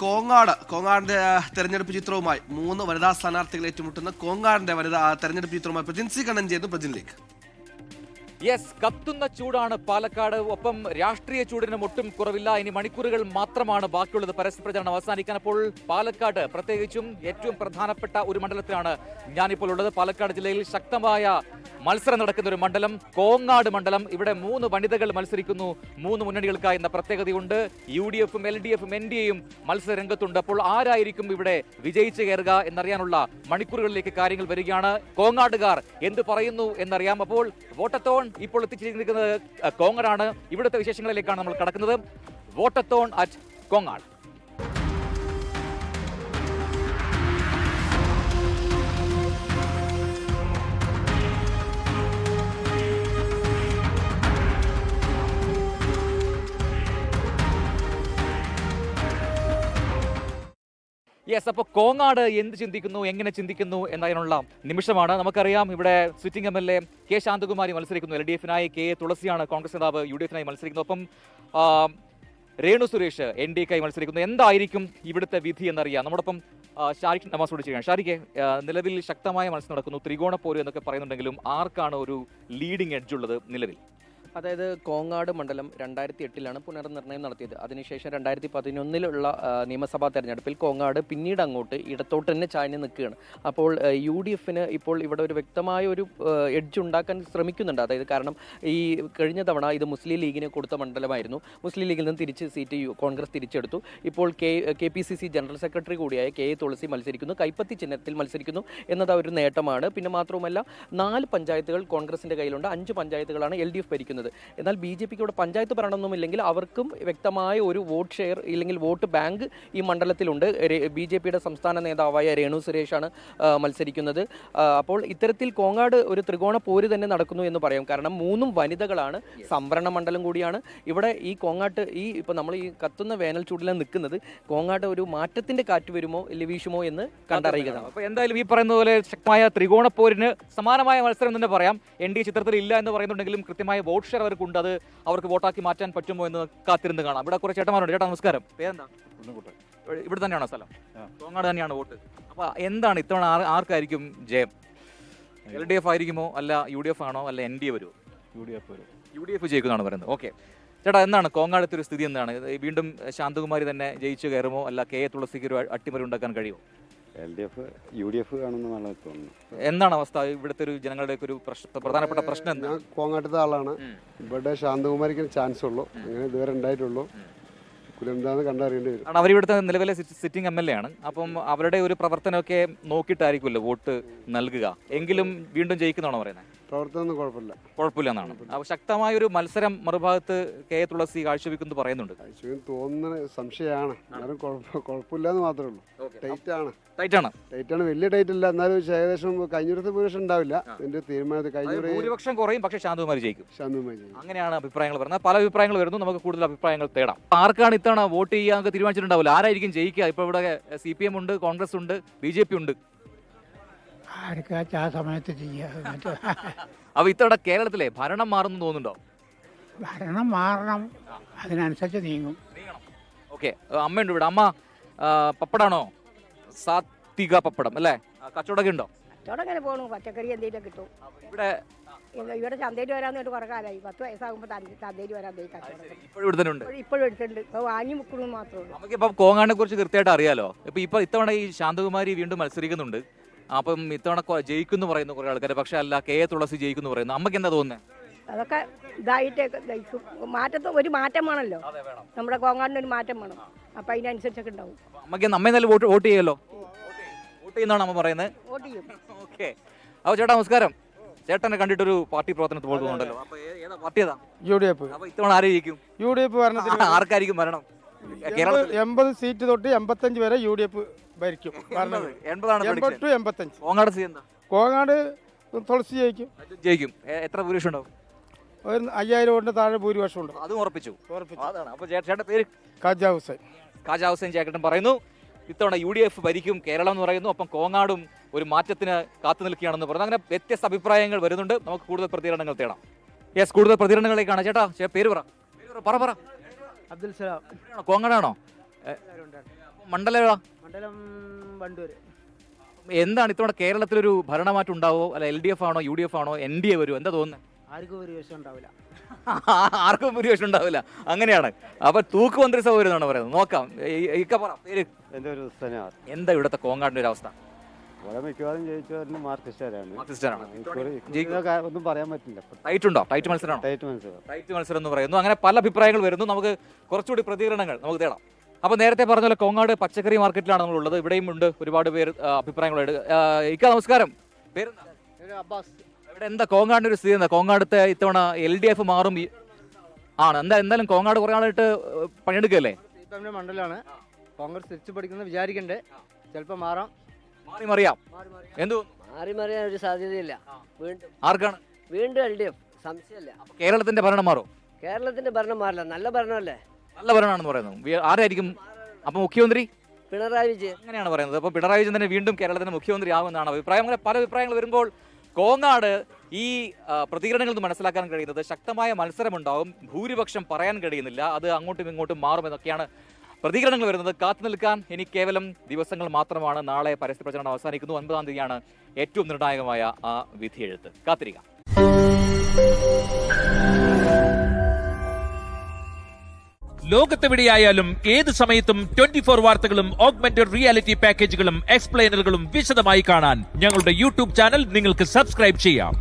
കോങ്ങാടിന്റെ തെരഞ്ഞെടുപ്പ് ചിത്രവുമായി 3 വനിതാ സ്ഥാനാർത്ഥികൾ ഏറ്റുമുട്ടുന്ന കോങ്ങാടിന്റെ വനിതാ തെരഞ്ഞെടുപ്പ് ചിത്രവുമായി പ്രജിൻസി കണ്ണൻ ചെയ്യുന്നു. പ്രജിനിലേക്ക്. യെസ്, കത്തുന്ന ചൂടാണ് പാലക്കാട്. ഒപ്പം രാഷ്ട്രീയ ചൂടിനും ഒട്ടും കുറവില്ല. ഇനി മണിക്കൂറുകൾ മാത്രമാണ് ബാക്കിയുള്ളത് പരസ്യപ്രചാരണം അവസാനിക്കാൻ. അപ്പോൾ പാലക്കാട് പ്രത്യേകിച്ചും ഏറ്റവും പ്രധാനപ്പെട്ട ഒരു മണ്ഡലത്തിലാണ് ഞാനിപ്പോൾ ഉള്ളത്. പാലക്കാട് ജില്ലയിൽ ശക്തമായ മത്സരം നടക്കുന്ന ഒരു മണ്ഡലം, കോങ്ങാട് മണ്ഡലം. ഇവിടെ 3 വനിതകൾ മത്സരിക്കുന്നു 3 മുന്നണികൾക്കായി എന്ന പ്രത്യേകതയുണ്ട്. UDFും LDFും NDAയും മത്സര രംഗത്തുണ്ട്. അപ്പോൾ ആരായിരിക്കും ഇവിടെ വിജയിച്ചു കയറുക എന്നറിയാനുള്ള മണിക്കൂറുകളിലേക്ക് കാര്യങ്ങൾ വരികയാണ്. കോങ്ങാടുകാർ എന്ത് പറയുന്നു എന്നറിയാം. അപ്പോൾ വോട്ടത്തോൺ ഇപ്പോൾ എത്തിച്ചിരിക്കുന്നത് കോങ്ങാടാണ്. ഇവിടുത്തെ വിശേഷങ്ങളിലേക്കാണ് നമ്മൾ കടക്കുന്നത്. വോട്ടത്തോൺ അറ്റ് കോങ്ങാട്. യെസ്, അപ്പോൾ കോങ്ങാട് എന്ത് ചിന്തിക്കുന്നു, എങ്ങനെ ചിന്തിക്കുന്നു എന്നതിനുള്ള നിമിഷമാണ്. നമുക്കറിയാം, ഇവിടെ സിറ്റിംഗ് MLA കെ ശാന്തകുമാരി മത്സരിക്കുന്നു. LDFനായി കെ തുളസിയാണ് കോൺഗ്രസ് നേതാവ് UDFനായി മത്സരിക്കുന്നത്. ഒപ്പം രേണു സുരേഷ് NDAക്കായി മത്സരിക്കുന്നു. എന്തായിരിക്കും ഇവിടുത്തെ വിധി എന്നറിയാം. നമ്മോടൊപ്പം ഷാരിഖ് നവാസോട് ചെയ്യുകയാണ്. ഷാരിഖെ, നിലവിൽ ശക്തമായ മത്സരം നടക്കുന്നു, ത്രികോണ പോര് എന്നൊക്കെ പറയുന്നുണ്ടെങ്കിലും ആർക്കാണ് ഒരു ലീഡിംഗ് എഡ്ജ് ഉള്ളത് നിലവിൽ? അതായത് കോങ്ങാട് മണ്ഡലം 2008 പുനർനിർണ്ണയം നടത്തിയത്. അതിനുശേഷം 2011 നിയമസഭാ തെരഞ്ഞെടുപ്പിൽ കോങ്ങാട് പിന്നീട് അങ്ങോട്ട് ഇടത്തോട്ട് തന്നെ ചാഞ്ഞ് നിൽക്കുകയാണ്. അപ്പോൾ UDFന് ഇപ്പോൾ ഇവിടെ ഒരു വ്യക്തമായ ഒരു എഡ്ജ് ഉണ്ടാക്കാൻ ശ്രമിക്കുന്നുണ്ട്. അതായത് കാരണം ഈ കഴിഞ്ഞ തവണ ഇത് മുസ്ലിം ലീഗിന് കൊടുത്ത മണ്ഡലമായിരുന്നു. മുസ്ലിം ലീഗിൽ നിന്ന് തിരിച്ച് സീറ്റ് കോൺഗ്രസ് തിരിച്ചെടുത്തു. ഇപ്പോൾ KPCC ജനറൽ സെക്രട്ടറി കൂടിയായ കെ തുളസി മത്സരിക്കുന്നു, കൈപ്പത്തി ചിഹ്നത്തിൽ മത്സരിക്കുന്നു എന്നത് ഒരു നേട്ടമാണ്. പിന്നെ മാത്രവുമല്ല, 4 പഞ്ചായത്തുകൾ കോൺഗ്രസിൻ്റെ കയ്യിലുണ്ട്, 5 പഞ്ചായത്തുകളാണ് LDF ഭരിക്കുന്നത്. എന്നാൽ BJPക്ക് ഇവിടെ പഞ്ചായത്ത് ഭരണമൊന്നുമില്ലെങ്കിൽ അവർക്കും വ്യക്തമായ ഒരു വോട്ട് ഷെയർ ഇല്ലെങ്കിൽ വോട്ട് ബാങ്ക് ഈ മണ്ഡലത്തിലുണ്ട്. BJPയുടെ സംസ്ഥാന നേതാവായ രേണു സുരേഷാണ് മത്സരിക്കുന്നത്. അപ്പോൾ ഇത്തരത്തിൽ കോങ്ങാട് ഒരു ത്രികോണ പോര് തന്നെ നടക്കുന്നു എന്ന് പറയാം. കാരണം 3 വനിതകളാണ്, സംവരണ മണ്ഡലം കൂടിയാണ്. ഇവിടെ ഈ കോങ്ങാട്ട് ഇപ്പോൾ നമ്മൾ ഈ കത്തുന്ന വേനൽ ചൂടിലാണ് നിൽക്കുന്നത്. കോങ്ങാട് ഒരു മാറ്റത്തിന്റെ കാറ്റ് വരുമോ വീശുമോ എന്ന് കണ്ടറിയുക. അപ്പോൾ എന്തായാലും ഈ പറയുന്ന പോലെ ശക്തമായ ത്രികോണ പോരിന് സമാനമായ മത്സരം തന്നെ പറയാം. NDA ചിത്രത്തിൽ ഇല്ല എന്ന് പറയുന്നുണ്ടെങ്കിലും കൃത്യമായ വോട്ട് ഷെയർ അവർക്കുണ്ട്. അത് അവർക്ക് വോട്ടാക്കി മാറ്റാൻ പറ്റുമോ എന്ന് കാത്തിരുന്ന് കാണാം. ഇവിടെ കുറച്ച് ചേട്ടന്മാരുണ്ട്. ചേട്ടാ നമസ്കാരം. പേരെന്താ? ഇവിടെ തന്നെയാണോ സ്ഥലം? കോങ്ങാട് തന്നെയാണ് വോട്ട്. അപ്പോൾ എന്താണ് ഇത്തവണ ആർക്കായിരിക്കും ജയം? LDF ആയിരിക്കുമോ, അല്ല UDF ആണോ, അല്ല NDA വരുമോ? UDF ജയിക്കുന്നതാണ് പറയുന്നത്. ഓക്കെ ചേട്ടാ, എന്താണ് കോങ്ങാടത്തെ ഒരു സ്ഥിതി? എന്താണ് വീണ്ടും ശാന്തകുമാരി തന്നെ ജയിച്ചു കയറുമോ, അല്ല കെ തുളസിക്ക് ഒരു അട്ടിമറി ഉണ്ടാക്കാൻ കഴിയുമോ? LDF UDF കാണുന്നതാണ് തോന്നുന്നു. എന്താണ് അവസ്ഥ ഇവിടുത്തെ ഒരു ജനങ്ങളുടെ ഒരു പ്രധാനപ്പെട്ട പ്രശ്നം? ഞാൻ കോങ്ങാട്ടത്തെ ആളാണ്. ഇവിടെ ശാന്തകുമാരിക്ക് ചാൻസ് ഉള്ളൂ, അങ്ങനെ ഇതുവരെ ഉണ്ടായിട്ടുള്ളൂ. എന്താണെന്ന് കണ്ടറിയേണ്ടി വരും. അവരിവിടുത്തെ നിലവിലെ സിറ്റിംഗ് MLA ആണ്. അപ്പം അവരുടെ ഒരു പ്രവർത്തനമൊക്കെ നോക്കിയിട്ടായിരിക്കുമല്ലോ വോട്ട് നൽകുക. എങ്കിലും വീണ്ടും ജയിക്കുന്നതാണോ പറയുന്നത്? പ്രവർത്തനം കുഴപ്പമില്ല എന്നാണ്. അപ്പോൾ ശക്തമായ ഒരു മത്സരം മറുഭാഗത്ത് കെ തുളസി കാഴ്ചവെക്കുന്നു പറയുന്നുണ്ട്. തോന്നുന്ന സംശയമാണ്, എന്നാലും കുഴപ്പമില്ല എന്ന് മാത്രമേ ഉള്ളൂ. ടൈറ്റ് ആണ്, വലിയ ടൈറ്റ് ഇല്ല. എന്നാലും ഏകദേശം കഴിഞ്ഞ ഭൂരിപക്ഷം ഉണ്ടാവില്ല. എന്റെ തീരുമാനത്തിൽ ഭൂരിപക്ഷം കുറയും, പക്ഷേ ശാന്തകുമാരി ജയിക്കും. അങ്ങനെയാണ് അഭിപ്രായങ്ങൾ വരുന്നത്. പല അഭിപ്രായങ്ങൾ വരുന്നു. നമുക്ക് കൂടുതൽ അഭിപ്രായങ്ങൾ തേടാം. ആർക്കാണ് ഇത്തവണ വോട്ട് ചെയ്യാൻ തീരുമാനിച്ചിട്ടുണ്ടാവില്ല? ആരായിരിക്കും ജയിക്കുക? ഇപ്പോൾ ഇവിടെ CPM ഉണ്ട്, കോൺഗ്രസ് ഉണ്ട്, BJP ഉണ്ട്. ആ സമയത്ത് അപ്പൊ ഇത്തവണ കേരളത്തിലെ ഭരണം മാറുന്നു തോന്നുന്നുണ്ടോ? ഭരണം മാറണം, അതിനനുസരിച്ച് നീങ്ങും. ഓക്കെ, അമ്മയുണ്ട് ഇവിടെ. അമ്മ പപ്പടാണോ? സാത്വിക പപ്പടം അല്ലേ? കച്ചവടമൊക്കെ ഉണ്ടോ? കച്ചവടം പോകണു, പച്ചക്കറി എന്തെങ്കിലും കിട്ടും. ഇവിടെ ചന്തയിൽ വരാൻ കുറെ കാലമായി. 10 വയസ്സാകുമ്പോൾ ചന്തയിൽ വരാൻ ഇപ്പോഴും എടുത്തിട്ടുണ്ട്. വാങ്ങി മുക്കണു മാത്രമേ ഉള്ളൂ. നമുക്കിപ്പോ കോങ്ങാടിനെ കുറിച്ച് കൃത്യമായിട്ട് അറിയാലോ. ഇപ്പൊ ഇത്തവണ ഈ ശാന്തകുമാരി വീണ്ടും മത്സരിക്കുന്നുണ്ട്. അപ്പം ഇത്തവണ ജയിക്കുന്നു പറയുന്നു കുറെ ആൾക്കാർ, പക്ഷെ അല്ല കെ തുളസി ജയിക്കുന്നു പറയുന്നു. അമ്മയ്ക്ക് എന്താ തോന്നുന്നത്? അതൊക്കെ ഇതായിട്ട് ഒരു മാറ്റം വേണമല്ലോ. നമ്മുടെ കോങ്ങാടിന് ഒരു മാറ്റം വേണം. അപ്പൊ അതിനനുസരിച്ചൊക്കെ ഉണ്ടാവും. അമ്മയ്ക്ക് നമ്മെ നല്ല വോട്ട് ചെയ്യല്ലോ. വോട്ട് ചെയ്യുന്നതാണ് അമ്മ പറയുന്നത്. വോട്ട് ചെയ്യും. ഓക്കെ. അപ്പോൾ ചേട്ടാ നമസ്കാരം. ചേട്ടനെ കണ്ടിട്ടൊരു പാർട്ടി പ്രവർത്തനത്തിൽ പോകുന്നുണ്ടല്ലോ. അപ്പൊ ഏതാ പാർട്ടി? ഏതാ? UDF. അപ്പൊ ഇത്തവണ ആര് ജയിക്കും? UDF ഭരണത്തിൽ ആർക്കായിരിക്കും ഭരണം? 80 സീറ്റ് തൊട്ട് 85 വരെ UDF ഭരിക്കും. 80 to 85. കോങ്ങാട് തുളസി ജയിക്കും. എത്ര ഭൂരിപക്ഷം ഉണ്ടാവും? 5000 വോട്ടിന് താഴെ ഭൂരിപക്ഷം ഉണ്ട്. അതും ഉറപ്പിച്ചു. അപ്പൊ ചേട്ടന്റെ പേര്? ഖാജ ഹുസൈൻ ചേട്ടൻ പറയുന്നു ഇത്തവണ UDF ഭരിക്കും കേരളം എന്ന് പറയുന്നു. ഒപ്പം കോങ്ങാടും ഒരു മാറ്റത്തിന് കാത്തു നിൽക്കുകയാണെന്ന് പറയുന്നു. അങ്ങനെ വ്യത്യസ്ത അഭിപ്രായങ്ങൾ വരുന്നുണ്ട്. നമുക്ക് കൂടുതൽ പ്രതികരണങ്ങൾ തേടാം. യെസ്, കൂടുതൽ പ്രതികരണങ്ങളിലേക്കാണ്. ചേട്ടാ പേര് പറ. അബ്ദുൽ സലാം. കോങ്ങാടാണോ? മണ്ഡലം മണ്ഡലം വണ്ടൂർ. എന്താണ് ഇത്തവണ കേരളത്തിലൊരു ഭരണമാറ്റം ഉണ്ടാവോ, അല്ല LDF ആണോ UDF ആണോ NDA വരുമോ, എന്താ തോന്നുന്നത്? ആർക്കും ഒരു വിഷയം ഉണ്ടാവില്ല. ആർക്കും ഭൂരിപക്ഷം ഉണ്ടാവില്ല, അങ്ങനെയാണ്. അപ്പൊ തൂക്ക് മന്ത്രിസഭ വരുന്നതാണ് പറയുന്നത്. നോക്കാം. ഇക്ക പറ പേര്. എൻ്റെ ഒരു സ്ഥലമാണ്. എന്താ ഇവിടുത്തെ കോങ്ങാടിന്റെ ഒരു അവസ്ഥ? ഇവിടെ മിക്കവാറും ജയിച്ചവരുടെ മാർക്സിസ്റ്റുകാരാണ്. മാർക്സിസ്റ്റാണ്. ഒന്നും പറയാൻ പറ്റില്ല. ടൈറ്റ് ഉണ്ടോ? ടൈറ്റ് മത്സരമാണോ? ടൈറ്റ് മത്സരം എന്ന് പറയുന്നു. അങ്ങനെ പല അഭിപ്രായങ്ങൾ വരുന്നു. നമുക്ക് കുറച്ചുകൂടി പ്രതികരണങ്ങൾ നമുക്ക് തേടാം. അപ്പൊ നേരത്തെ പറഞ്ഞ പോലെ കോങ്ങാട് പച്ചക്കറി മാർക്കറ്റിലാണ് നമ്മളുള്ളത്. ഇവിടെയും ഉണ്ട് ഒരുപാട് പേര് അഭിപ്രായങ്ങളായിട്ട്. ഇക്ക നമസ്കാരം, പേരെന്താ? അബ്ബാസ്. ഇവിടെ എന്താ കോങ്ങാടിന്റെ ഒരു സ്ഥിതി? എന്താ കോങ്ങാടത്തെ ഇത്തവണ LDF മാറും ആണ്? എന്തായാലും കോങ്ങാട് കുറെ നാളായിട്ട് പണിയെടുക്കല്ലേ? മണ്ഡലമാണ്. കോൺഗ്രസ് തിരിച്ചു പഠിക്കുന്നത് വിചാരിക്കണ്ടേ, ചിലപ്പോ മാറാം. മറിയാം. എന്തു മാറിയാൻ ഒരു സാധ്യതയില്ല. ആർക്കാണ്? വീണ്ടും LDF, സംശയമല്ല. കേരളത്തിന്റെ ഭരണം മാറും? കേരളത്തിന്റെ ഭരണം മാറില്ല, നല്ല ഭരണമല്ലേ? നല്ല ഭരണമാണെന്ന് പറയുന്നു. ആരായിരിക്കും അപ്പൊ മുഖ്യമന്ത്രി? പിണറായി വിജയൻ. അങ്ങനെയാണ് പറയുന്നത്. അപ്പൊ പിണറായി വിജയൻ തന്നെ വീണ്ടും കേരളത്തിന്റെ മുഖ്യമന്ത്രി ആവുമെന്നാണ് അഭിപ്രായം. അങ്ങനെ പല അഭിപ്രായങ്ങൾ വരുമ്പോൾ കോങ്ങാട് ഈ പ്രതികരണങ്ങളിൽ നിന്ന് മനസ്സിലാക്കാൻ കഴിയുന്നത് ശക്തമായ മത്സരമുണ്ടാവും, ഭൂരിപക്ഷം പറയാൻ കഴിയുന്നില്ല, അത് അങ്ങോട്ടും ഇങ്ങോട്ടും മാറുമെന്നൊക്കെയാണ് പ്രതികരണങ്ങൾ വരുന്നത്. കാത്തു നിൽക്കാൻ ഇനി കേവലം ദിവസങ്ങൾ മാത്രമാണ്. നാളെ പരസ്യ പ്രചരണം അവസാനിക്കുന്നു. 9-ാം തീയതിയാണ് ഏറ്റവും നിർണായകമായ ആ വിധിയെഴുത്ത്. കാത്തിരിക്കാം. ലോകത്തെവിടെയായാലും ഏത് സമയത്തും 24 വാർത്തകളും ഓഗ്മെന്റഡ് റിയാലിറ്റി പാക്കേജുകളും എക്സ്പ്ലെയിനറുകളും വിശദമായി കാണാൻ ഞങ്ങളുടെ YouTube ചാനൽ നിങ്ങൾക്ക് സബ്സ്ക്രൈബ് ചെയ്യാം.